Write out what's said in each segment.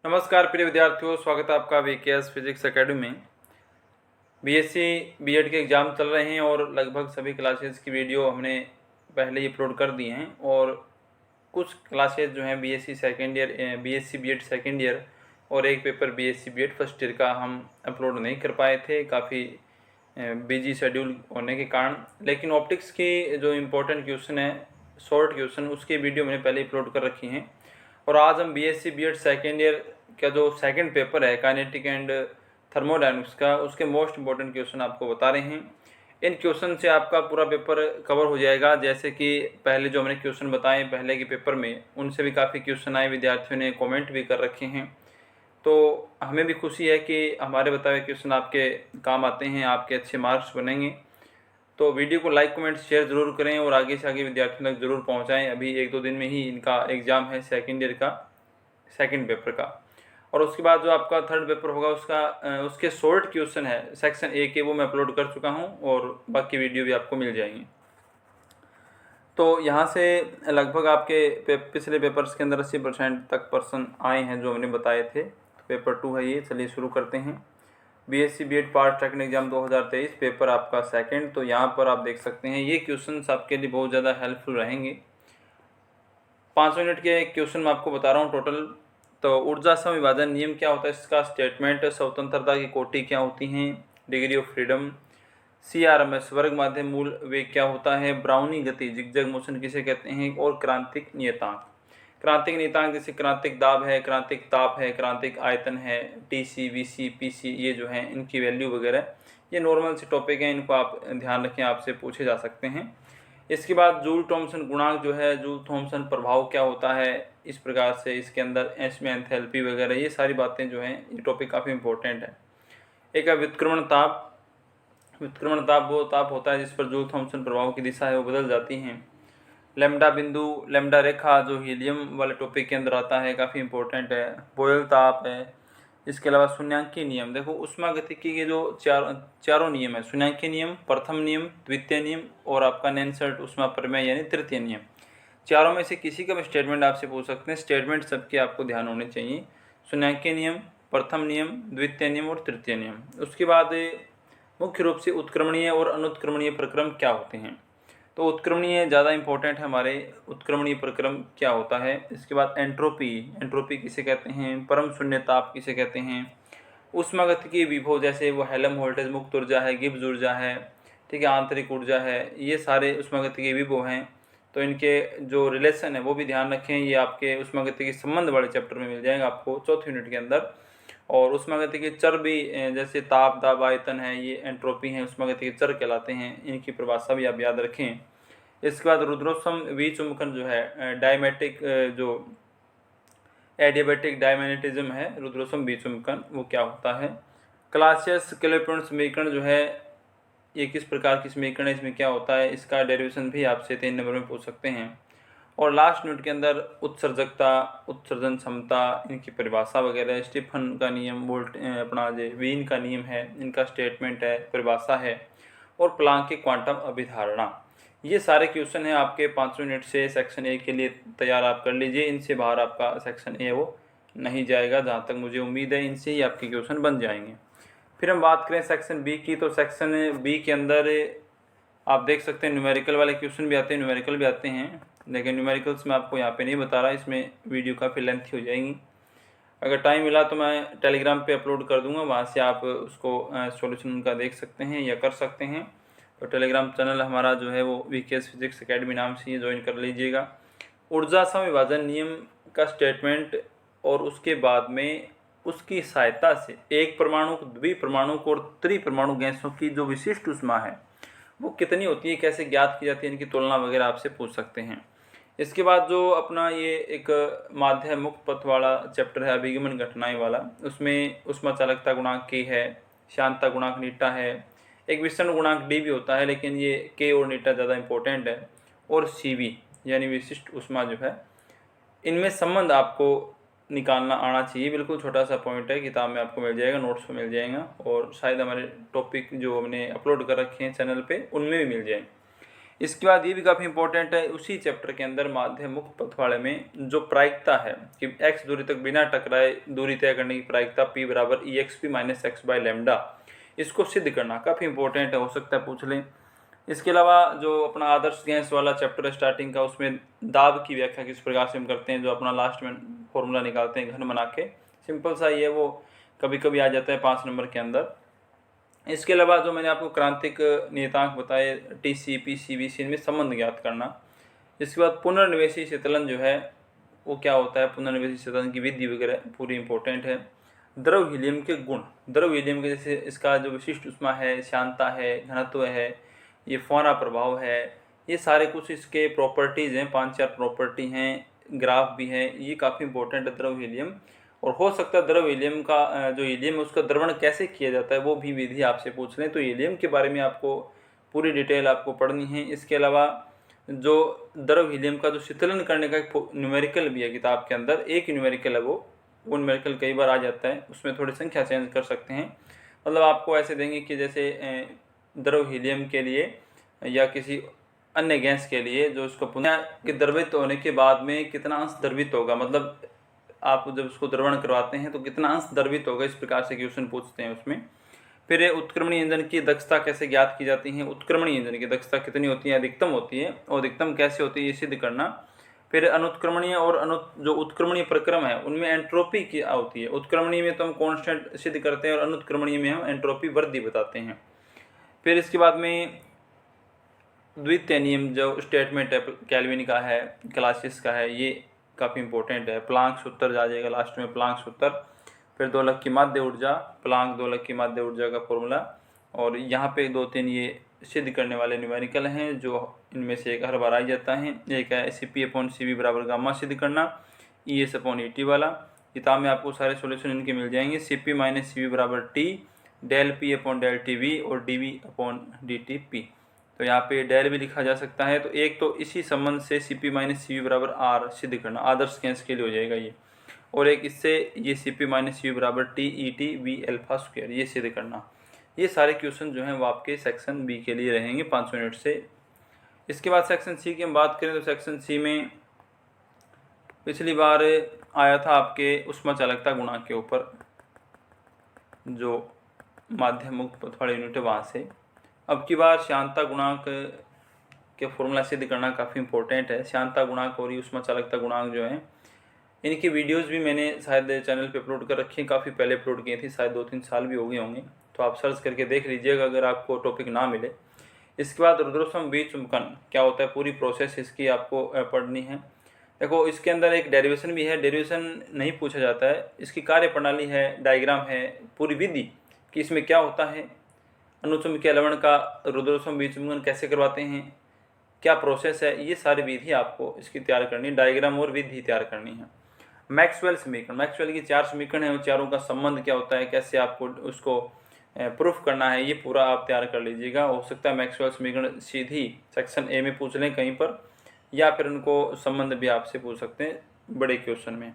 नमस्कार प्रिय विद्यार्थियों, स्वागत है आपका वीकेएस फिजिक्स एकेडमी में। बीएससी बीएड के एग्ज़ाम चल रहे हैं और लगभग सभी क्लासेस की वीडियो हमने पहले ही अपलोड कर दी हैं और कुछ क्लासेस जो हैं BSc second year, BSc BEd second year और एक paper BSc BEd first year का हम अपलोड नहीं कर पाए थे, काफ़ी बिजी शेड्यूल होने के कारण। लेकिन ऑप्टिक्स की जो इम्पोर्टेंट क्वेश्चन है, शॉर्ट क्वेश्चन, उसकी वीडियो मैंने पहले अपलोड कर रखी हैं। और आज हम बीएससी बीएड सेकेंड ईयर का जो सेकंड पेपर है काइनेटिक एंड थर्मोडायनेमिक्स का, उसके मोस्ट इंपॉर्टेंट क्वेश्चन आपको बता रहे हैं। इन क्वेश्चन से आपका पूरा पेपर कवर हो जाएगा। जैसे कि पहले जो हमने क्वेश्चन बताए पहले के पेपर में, उनसे भी काफ़ी क्वेश्चन आए, विद्यार्थियों ने कमेंट भी कर रखे हैं। तो हमें भी खुशी है कि हमारे बताए हुए क्वेश्चन आपके काम आते हैं, आपके अच्छे मार्क्स बनेंगे। तो वीडियो को लाइक कमेंट शेयर ज़रूर करें और आगे से आगे विद्यार्थियों तक ज़रूर पहुंचाएं। अभी 1-2 दिन में ही इनका एग्ज़ाम है सेकेंड ईयर का सेकंड पेपर का। और उसके बाद जो आपका थर्ड पेपर होगा उसके शॉर्ट क्वेश्चन है सेक्शन ए के, वो मैं अपलोड कर चुका हूं और बाकी वीडियो भी आपको मिल जाएंगी। तो यहाँ से लगभग आपके पिछले पेपर्स के अंदर 80% तक पर्सन आए हैं जो हमने बताए थे। तो पेपर 2 है ये। चलिए शुरू करते हैं। BSc BEd part second exam 2023 paper आपका सेकंड। तो यहाँ पर आप देख सकते हैं ये क्वेश्चन आपके लिए बहुत ज़्यादा हेल्पफुल रहेंगे। 5 मिनट के क्वेश्चन मैं आपको बता रहा हूँ टोटल। तो ऊर्जा समविभाजन नियम क्या होता है, इसका स्टेटमेंट, स्वतंत्रता की कोटि क्या होती हैं, डिग्री ऑफ फ्रीडम, CRMS वर्ग माध्यम मूल वेग क्या होता है, ब्राउनी गति जिगजैग मोशन किसे कहते हैं, और क्रांतिक नियतांक। क्रांतिक नियतांक जैसे क्रांतिक दाब है, क्रांतिक ताप है, क्रांतिक आयतन है, TC, VC, PC, ये जो है इनकी वैल्यू वगैरह, ये नॉर्मल से टॉपिक हैं, इनको आप ध्यान रखें, आपसे पूछे जा सकते हैं। इसके बाद जूल थॉमसन गुणांक जो है, जूल थॉमसन प्रभाव क्या होता है, इस प्रकार से इसके अंदर इसमें एंथैल्पी वगैरह, ये सारी बातें जो हैं, ये टॉपिक काफ़ी इंपॉर्टेंट है। एक है व्युत्क्रमण ताप। व्युत्क्रमण ताप वो ताप होता है जिस पर जूल थॉमसन प्रभाव की दिशा है वो बदल जाती हैं। लैम्डा बिंदु, लैम्डा रेखा जो हीलियम वाले टॉपिक के अंदर आता है, काफ़ी इंपॉर्टेंट है। बोयल ताप है। इसके अलावा शून्यांकीय नियम, देखो ऊष्मागतिकी के जो चारों नियम है, शून्यांकीय नियम, प्रथम नियम, द्वितीय नियम और आपका नेनसेल्ट ऊष्मा प्रमेय यानी तृतीय नियम, चारों में से किसी का भी स्टेटमेंट आपसे पूछ सकते हैं। स्टेटमेंट सबके आपको ध्यान होने चाहिए। शून्यांकीय नियम, प्रथम नियम, द्वितीय नियम और तृतीय नियम। उसके बाद मुख्य रूप से उत्क्रमणीय और अनुत्क्रमणीय प्रक्रम क्या होते हैं। तो उत्क्रमणीय ज़्यादा इंपॉर्टेंट है हमारे। उत्क्रमणीय प्रक्रम क्या होता है। इसके बाद एंट्रोपी, एंट्रोपी किसे कहते हैं, परम शून्य ताप किसे कहते हैं, ऊष्मागतिकी विभव जैसे वो हेल्महोल्ट्ज़ मुक्त ऊर्जा है, गिब्स ऊर्जा है, ठीक है, आंतरिक ऊर्जा है, ये सारे ऊष्मागतिकी विभव हैं। तो इनके जो रिलेशन है वो भी ध्यान रखें। ये आपके ऊष्मागतिकी संबंध वाले चैप्टर में मिल जाएगा आपको चौथे यूनिट के अंदर। और ऊष्मागतिकी चर भी जैसे ताप, दाब, आयतन है, ये एंट्रोपी हैं, ऊष्मागतिकी चर कहलाते हैं। इनकी परिभाषा भी आप याद रखें। इसके बाद रुद्रोष्म विचुंबकन जो है, डायमेटिक जो एडियाबैटिक डायमैग्नेटिज्म है, रुद्रोष्म विचुंबकन, वो क्या होता है। क्लासियस कैल्कुलस समीकरण जो है, ये किस प्रकार की समीकरण है, इसमें क्या होता है, इसका डेरिवेशन भी आपसे 3 नंबर में पूछ सकते हैं। और लास्ट यूनिट के अंदर उत्सर्जकता, उत्सर्जन क्षमता, इनकी परिभाषा वगैरह, स्टीफन का नियम, वोल्ट अपना जो वीन का नियम है, इनका स्टेटमेंट है, परिभाषा है, और प्लांक की क्वांटम अभिधारणा। ये सारे क्वेश्चन हैं आपके 5 यूनिट से सेक्शन ए के लिए तैयार आप कर लीजिए। इनसे बाहर आपका सेक्शन ए वो नहीं जाएगा, जहाँ तक मुझे उम्मीद है इनसे ही आपके क्वेश्चन बन जाएंगे। फिर हम बात करें सेक्शन बी की। तो सेक्शन बी के अंदर आप देख सकते हैं न्यूमेरिकल वाले क्वेश्चन भी आते हैं, न्यूमेरिकल भी आते हैं, लेकिन न्यूमेरिकल्स मैं आपको यहाँ पे नहीं बता रहा, इसमें वीडियो काफ़ी लेंथी हो जाएगी। अगर टाइम मिला तो मैं टेलीग्राम पे अपलोड कर दूंगा, वहाँ से आप उसको सॉल्यूशन उनका देख सकते हैं या कर सकते हैं। तो टेलीग्राम चैनल हमारा जो है वो वीकेएस फिजिक्स एकेडमी नाम से ही ज्वाइन कर लीजिएगा। ऊर्जा समविभाजन नियम का स्टेटमेंट और उसके बाद में उसकी सहायता से एक परमाणु, द्विपरमाणु और त्रिपरमाणु गैसों की जो विशिष्ट ऊष्मा है वो कितनी होती है, कैसे ज्ञात की जाती है, इनकी तुलना वगैरह आपसे पूछ सकते हैं। इसके बाद जो अपना ये एक माध्यम मुक्त पथ वाला चैप्टर है, अभिगमन घटनाएं वाला, उसमें ऊष्मा चालकता गुणांक के है, शांतता गुणांक नीटा है, एक विषण गुणांक डी भी होता है, लेकिन ये के और नीटा ज़्यादा इंपॉर्टेंट है, और CV यानी विशिष्ट ऊष्मा जो है, इनमें संबंध आपको निकालना आना चाहिए। बिल्कुल छोटा सा पॉइंट है, किताब में आपको मिल जाएगा, नोट्स में मिल जाएगा, और शायद हमारे टॉपिक जो हमने अपलोड कर रखे हैं चैनल पे उनमें भी मिल जाए। इसके बाद ये भी काफ़ी इंपॉर्टेंट है, उसी चैप्टर के अंदर माध्य मुक्त पखवाड़े में जो प्रायिकता है कि x दूरी तक बिना टकराए दूरी तय करने की प्रायिकता p बराबर EXP minus x by lambda, इसको सिद्ध करना काफ़ी इंपॉर्टेंट है, हो सकता है पूछ लें। इसके अलावा जो अपना आदर्श गैस वाला चैप्टर है स्टार्टिंग का, उसमें दाब की व्याख्या किस प्रकार से हम करते हैं, जो अपना लास्ट में फॉर्मूला निकालते हैं घन बना के, सिंपल सा ही है, वो कभी कभी आ जाता है 5 नंबर के अंदर। इसके अलावा जो मैंने आपको क्रांतिक नियतांक बताए TC, PC, BC, इनमें संबंध ज्ञात करना। इसके बाद पुनर्निवेशी शीतलन जो है वो क्या होता है, पुनर्निवेशी शीतलन की विधि वगैरह पूरी इंपॉर्टेंट है। द्रव हीलियम के गुण, द्रव हीलियम के जैसे इसका जो विशिष्ट ऊष्मा है, शांता है, घनत्व है, ये फौना प्रभाव है, ये सारे कुछ इसके प्रॉपर्टीज़ हैं, 5-4 प्रॉपर्टी हैं, ग्राफ भी है, ये काफ़ी इंपॉर्टेंट है द्रव हीलियम। और हो सकता है द्रव हीलियम का जो हीलियम है उसका द्रवण कैसे किया जाता है वो भी विधि आपसे पूछ लें, तो हीलियम के बारे में आपको पूरी डिटेल आपको पढ़नी है। इसके अलावा जो द्रव हीलियम का जो शीतलन करने का एक न्यूमेरिकल भी है किताब के अंदर, एक न्यूमेरिकल है वो न्यूमेरिकल कई बार आ जाता है, उसमें थोड़ी संख्या चेंज कर सकते हैं। मतलब आपको ऐसे देंगे कि जैसे द्रव हीलियम के लिए या किसी अन्य गैस के लिए जो उसको पुनः के द्रवित होने के बाद में कितना अंश द्रवित होगा, मतलब आप जब उसको द्रवण करवाते हैं तो कितना अंश द्रवित होगा, इस प्रकार से क्वेश्चन पूछते हैं उसमें। फिर उत्क्रमणीय इंजन की दक्षता कैसे ज्ञात की जाती है, उत्क्रमणीय इंजन की दक्षता कितनी होती है, अधिकतम होती है, और अधिकतम कैसे होती है ये सिद्ध करना। फिर अनुत्क्रमणीय और जो उत्क्रमणीय प्रक्रम है उनमें एंट्रोपी क्या होती है, उत्क्रमणीय में तो हम कांस्टेंट सिद्ध करते हैं और अनुत्क्रमणीय में हम एंट्रोपी वृद्धि बताते हैं। फिर इसके बाद में द्वितीय नियम जो स्टेटमेंट है केल्विन का है, क्लासियस का है, ये काफ़ी इंपॉर्टेंट है। प्लांक सूत्र आ जाएगा लास्ट में, प्लांक सूत्र। फिर दोलक की माध्य ऊर्जा, प्लांक दोलक की माध्य ऊर्जा का फॉर्मूला, और यहाँ पे 2-3 ये सिद्ध करने वाले न्यूमेरिकल हैं जो इनमें से एक हर बार आ जाता है। एक है CP/CV बराबर गामा सिद्ध करना, ES/ET वाला। किताब में आपको सारे सॉल्यूशन इनके मिल जाएंगे। CP-CV बराबर T, डेल P/ΔTV और dV/dtP। तो यहाँ पे डेल भी लिखा जा सकता है। तो एक तो इसी संबंध से CP-CV बराबर R सिद्ध करना, आदर्श गैस के लिए हो जाएगा ये, और एक इससे ये CP-CV बराबर TET/V² ये सिद्ध करना। ये सारे क्वेश्चन जो हैं वो आपके सेक्शन बी के लिए रहेंगे 5 मिनट से। इसके बाद सेक्शन सी की हम बात करें तो सेक्शन सी में पिछली बार आया था आपके ऊष्मा चालकता गुणांक के ऊपर, जो माध्यम मुक्त पथवाड़ा यूनिट है वहाँ से। अब की बार शांता गुणांक के फॉर्मूला सिद्ध करना काफ़ी इंपॉर्टेंट है। शांता गुणांक और ऊष्मा चालकता गुणांक जो हैं इनकी वीडियोस भी मैंने शायद चैनल पे अपलोड कर रखी है, काफ़ी पहले अपलोड किए थे, शायद 2-3 साल भी हो गए होंगे, तो आप सर्च करके देख लीजिएगा अगर आपको टॉपिक ना मिले। इसके बाद रुद्रोष्म विचुंबकन क्या होता है, पूरी प्रोसेस इसकी आपको पढ़नी है। देखो इसके अंदर एक डेरिवेशन भी है, डेरिवेशन नहीं पूछा जाता है, इसकी कार्य प्रणाली है, डायग्राम है, पूरी विधि कि इसमें क्या होता है, अनुचुंबकीय लवण का रुद्रोष्म विचुंबकन कैसे करवाते हैं, क्या प्रोसेस है, ये सारी विधि आपको इसकी तैयार करनी, डायग्राम और विधि तैयार करनी है। मैक्सवेल समीकरण, मैक्सवेल की 4 समीकरण है, उन चारों का संबंध क्या होता है, कैसे आपको उसको प्रूफ करना है, ये पूरा आप तैयार कर लीजिएगा। हो सकता है मैक्सवेल समीकरण सीधी सेक्शन ए में पूछ लें कहीं पर, या फिर उनको संबंध भी आपसे पूछ सकते हैं बड़े क्वेश्चन में।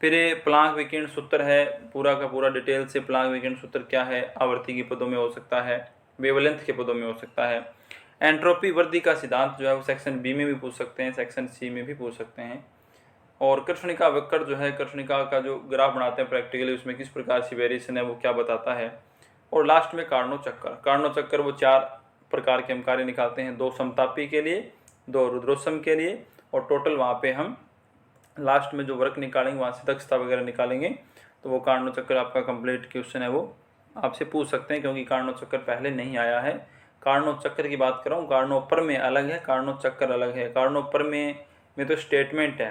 फिर प्लांक विकिरण सूत्र है, पूरा का पूरा डिटेल से प्लांक विकिरण सूत्र क्या है, आवर्ती के पदों में हो सकता है, वेवलेंथ के पदों में हो सकता है। एंट्रोपी वृद्धि का सिद्धांत जो है वो सेक्शन बी में भी पूछ सकते हैं, सेक्शन सी में भी पूछ सकते हैं। और कृष्णिका वक्र जो है, कृष्णिका का जो ग्राफ बनाते हैं प्रैक्टिकली, उसमें किस प्रकार से वेरिएशन है वो क्या बताता है। और लास्ट में कार्नो चक्कर, कार्नो चक्कर वो 4 प्रकार के हम कार्य निकालते हैं, 2 समतापी के लिए, 2 रुद्रोष्म के लिए, और टोटल वहाँ पे हम लास्ट में जो वर्क निकालेंगे वहाँ से दक्षता वगैरह निकालेंगे। तो वो कार्नो चक्कर आपका कंप्लीट क्वेश्चन है, वो आपसे पूछ सकते हैं, क्योंकि कार्नो चक्कर पहले नहीं आया है। कार्नो चक्कर की बात कर रहा हूँ, कार्नोपर में अलग है, कार्नो चक्कर अलग है। कार्नोपर में तो स्टेटमेंट है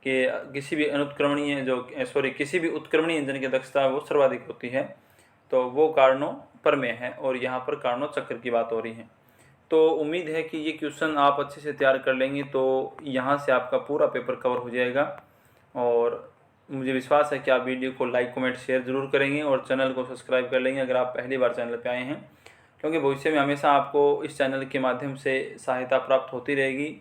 कि किसी भी अनुत्क्रमणीय किसी भी उत्क्रमणीय इंजन की दक्षता वो सर्वाधिक होती है, तो वो कार्नोपर में है, और यहाँ पर कार्नो चक्र की बात हो रही है। तो उम्मीद है कि ये क्वेश्चन आप अच्छे से तैयार कर लेंगे तो यहाँ से आपका पूरा पेपर कवर हो जाएगा। और मुझे विश्वास है कि आप वीडियो को लाइक कमेंट शेयर ज़रूर करेंगे और चैनल को सब्सक्राइब कर लेंगे अगर आप पहली बार चैनल पर आए हैं, क्योंकि भविष्य में हमेशा आपको इस चैनल के माध्यम से सहायता प्राप्त होती रहेगी।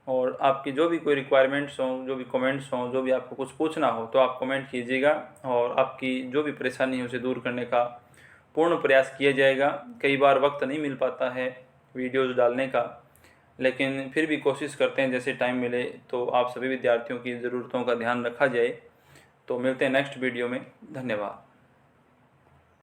और आपकी जो भी कोई रिक्वायरमेंट्स हों, जो भी कमेंट्स हों, जो भी आपको कुछ पूछना हो तो आप कमेंट कीजिएगा, और आपकी जो भी परेशानी है उसे दूर करने का पूर्ण प्रयास किया जाएगा। कई बार वक्त नहीं मिल पाता है वीडियोस डालने का, लेकिन फिर भी कोशिश करते हैं जैसे टाइम मिले तो आप सभी विद्यार्थियों की ज़रूरतों का ध्यान रखा जाए। तो मिलते हैं नेक्स्ट वीडियो में। धन्यवाद।